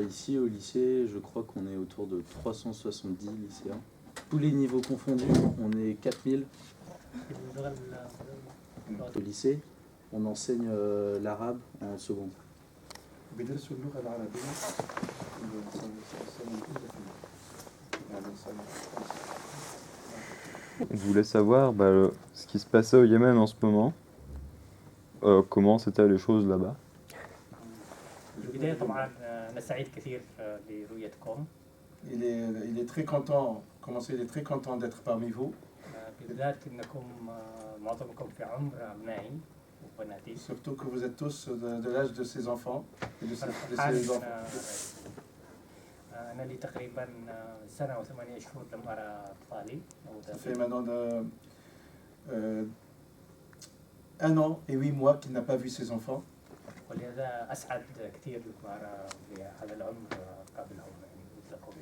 Ici au lycée, je crois qu'on est autour de 370 lycéens. Tous les niveaux confondus, on est 4000 au lycée. On enseigne l'arabe en seconde. Je voulais savoir ce qui se passait au Yémen en ce moment. Comment c'était les choses là-bas. Il est très content, il est très content d'être parmi vous. Surtout que vous êtes tous de l'âge de ses enfants et de ses enfants. Ça fait maintenant 1 an et 8 mois qu'il n'a pas vu ses enfants.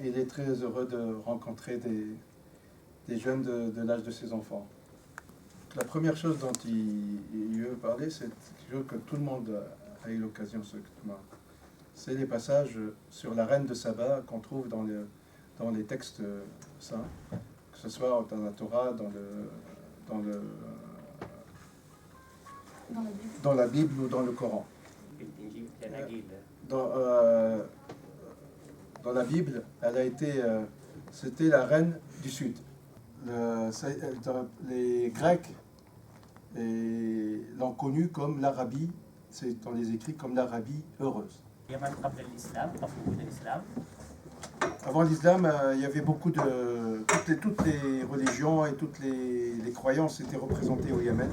Il est très heureux de rencontrer des jeunes de l'âge de ses enfants. La première chose dont il veut parler, c'est quelque chose que tout le monde a eu l'occasion de se voir. C'est les passages sur la reine de Saba qu'on trouve dans les textes saints, que ce soit dans la Torah, dans la Bible ou dans le Coran. Dans la Bible, elle a été, c'était la reine du Sud. Les Grecs l'ont connue comme l'Arabie, c'est dans les écrits comme l'Arabie heureuse. Avant l'islam, il y avait beaucoup de... Toutes les religions et toutes les croyances étaient représentées au Yémen.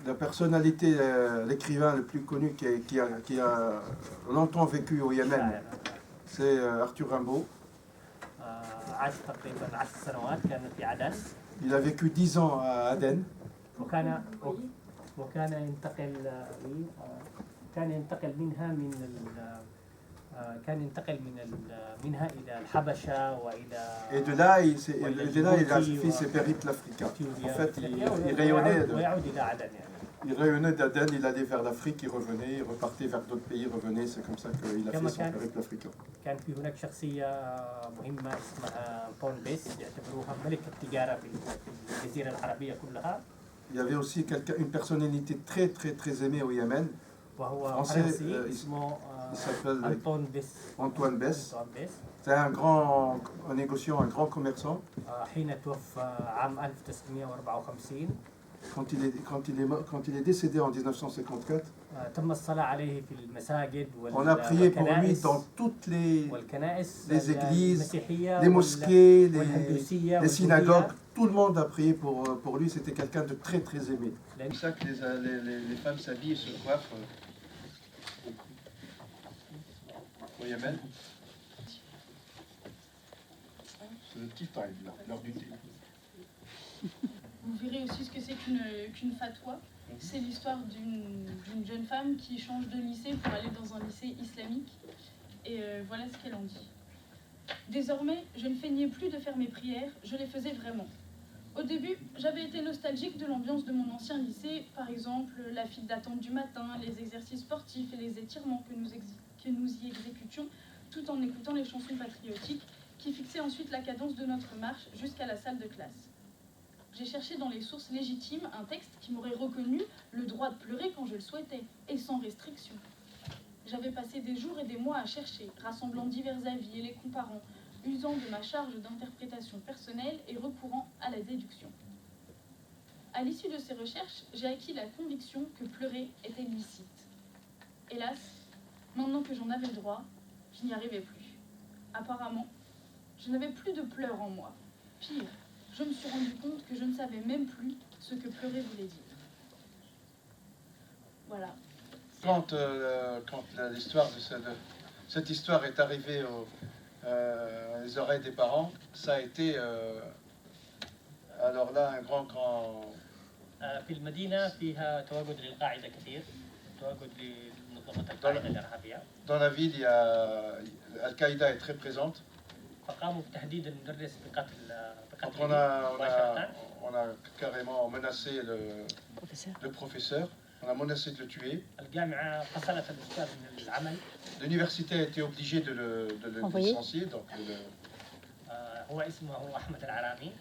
La personnalité, l'écrivain le plus connu qui a longtemps vécu au Yémen, c'est Arthur Rimbaud. Il a vécu 10 ans à Aden. Et de là, il a fait ses périples africains. En fait, il rayonnait d'Aden, il allait vers l'Afrique, il revenait, il repartait vers d'autres pays, il revenait. C'est comme ça qu'il a fait son périple africain. Il y avait aussi une personnalité très très très aimée au Yémen. Français, il s'appelle Antoine Bess. C'est un négociant, un grand commerçant. Quand il est décédé en 1954, on a prié pour lui dans toutes les églises, les mosquées, les synagogues. Tout le monde a prié pour lui. C'était quelqu'un de très très aimé. C'est pour ça que les femmes s'habillent et se coiffent au Yémen. C'est le tea time, l'heure du thé. Vous verrez aussi ce que c'est qu'une fatwa. C'est l'histoire d'une jeune femme qui change de lycée pour aller dans un lycée islamique. Et voilà ce qu'elle en dit. Désormais, je ne feignais plus de faire mes prières, je les faisais vraiment. Au début, j'avais été nostalgique de l'ambiance de mon ancien lycée, par exemple la file d'attente du matin, les exercices sportifs et les étirements que nous y exécutions, tout en écoutant les chansons patriotiques qui fixaient ensuite la cadence de notre marche jusqu'à la salle de classe. J'ai cherché dans les sources légitimes un texte qui m'aurait reconnu le droit de pleurer quand je le souhaitais, et sans restriction. J'avais passé des jours et des mois à chercher, rassemblant divers avis et les comparant, usant de ma charge d'interprétation personnelle et recourant à la déduction. À l'issue de ces recherches, j'ai acquis la conviction que pleurer était licite. Hélas, maintenant que j'en avais le droit, je n'y arrivais plus. Apparemment, je n'avais plus de pleurs en moi. Pire, je me suis rendu compte que je ne savais même plus ce que pleurer voulait dire. Voilà. Quand l'histoire cette histoire est arrivée aux oreilles des parents, ça a été alors là un grand dans la ville, il y a Al-Qaïda est très présente. Donc on a carrément menacé le professeur. On a menacé de le tuer. الجامعة فصلت الأستاذ من العمل. L'université a été obligée de le licencier. Donc هو اسمه أحمد العرامي.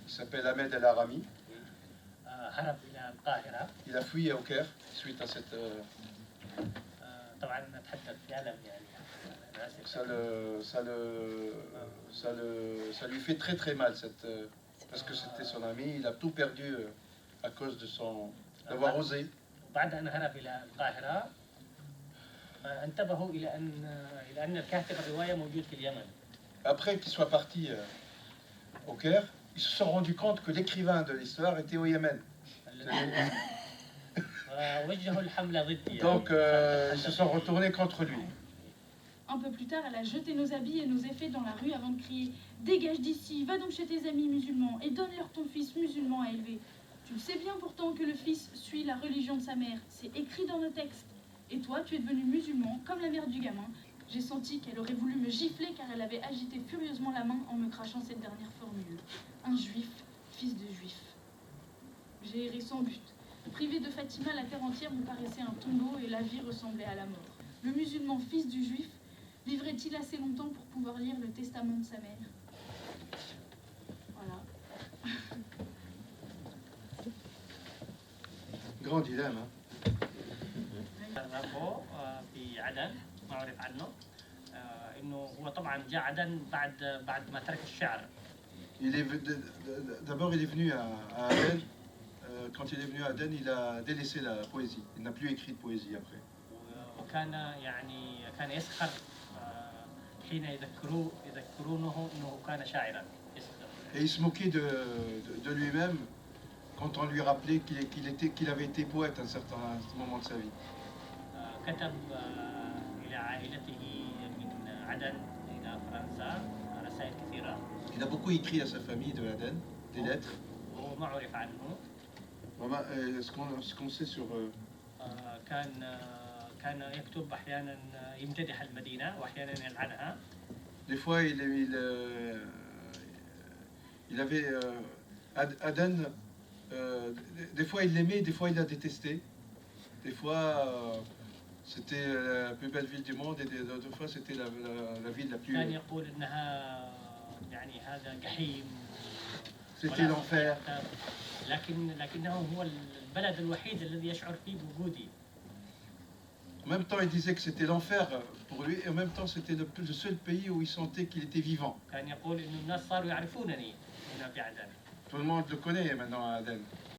il s'appelle Ahmed El Arami. هرب إلى القاهرة. Il a fui au Caire suite à cette. طبعا نتحدث في ألم يعني. Ça lui fait très très mal parce que c'était son ami. Il a tout perdu à cause de d'avoir osé. بعد أن هرب إلى القاهرة انتبهوا إلى أن الكاتب الرواية موجود في اليمن. Après qu'il soit parti au Caire, ils se sont rendus compte que l'écrivain de l'histoire était au Yémen. Donc ils se sont retournés contre lui. Un peu plus tard, elle a jeté nos habits et nos effets dans la rue avant de crier « Dégage d'ici, va donc chez tes amis musulmans et donne-leur ton fils musulman à élever. Tu le sais bien pourtant que le fils suit la religion de sa mère, c'est écrit dans nos textes. Et toi, tu es devenu musulman comme la mère du gamin. » J'ai senti qu'elle aurait voulu me gifler car elle avait agité furieusement la main en me crachant cette dernière formule. Un juif, fils de juif. J'ai erré sans but. Privé de Fatima, la terre entière me paraissait un tombeau et la vie ressemblait à la mort. Le musulman, fils du juif, vivrait-il assez longtemps pour pouvoir lire le testament de sa mère? Voilà. Grand dilemme. في عدن ما أعرف عنه إنه هو طبعا جاء عدن بعد ما ترك الشعر. D'abord, il est venu à Aden. Quand il est venu à Aden, il a délaissé la poésie. Il n'a plus écrit de poésie après. وكان يعني كان يسخر حين يذكرونه إنه كان شاعرا. Et il se moquait de lui-même quand on lui rappelait qu'il avait été poète à un certain moment de sa vie. كتب إلى عائلته من عدن إلى فرنسا رسائل كثيرة. Il a beaucoup écrit à sa famille de Aden, des lettres. وهو ما عرف عنه. Ce qu'on sait sur كان يكتب أحيانا يمتدح المدينة وأحيانا يلعنها. Des fois, il avait Aden. Des fois, il l'aimait, des fois, il la détestait. Des fois, c'était la plus belle ville du monde, et d'autres fois, c'était la ville la plus. كان يقول إنها يعني هذا جحيم. C'était l'enfer. لكنه هو البلد الوحيد الذي يشعر فيه بوجودي. En même temps, il disait que c'était l'enfer pour lui, et en même temps, c'était le seul pays où il sentait qu'il était vivant. كان يقول إنه الناس صاروا يعرفونني هنا في عدن. Tout le monde le connaît maintenant à Aden.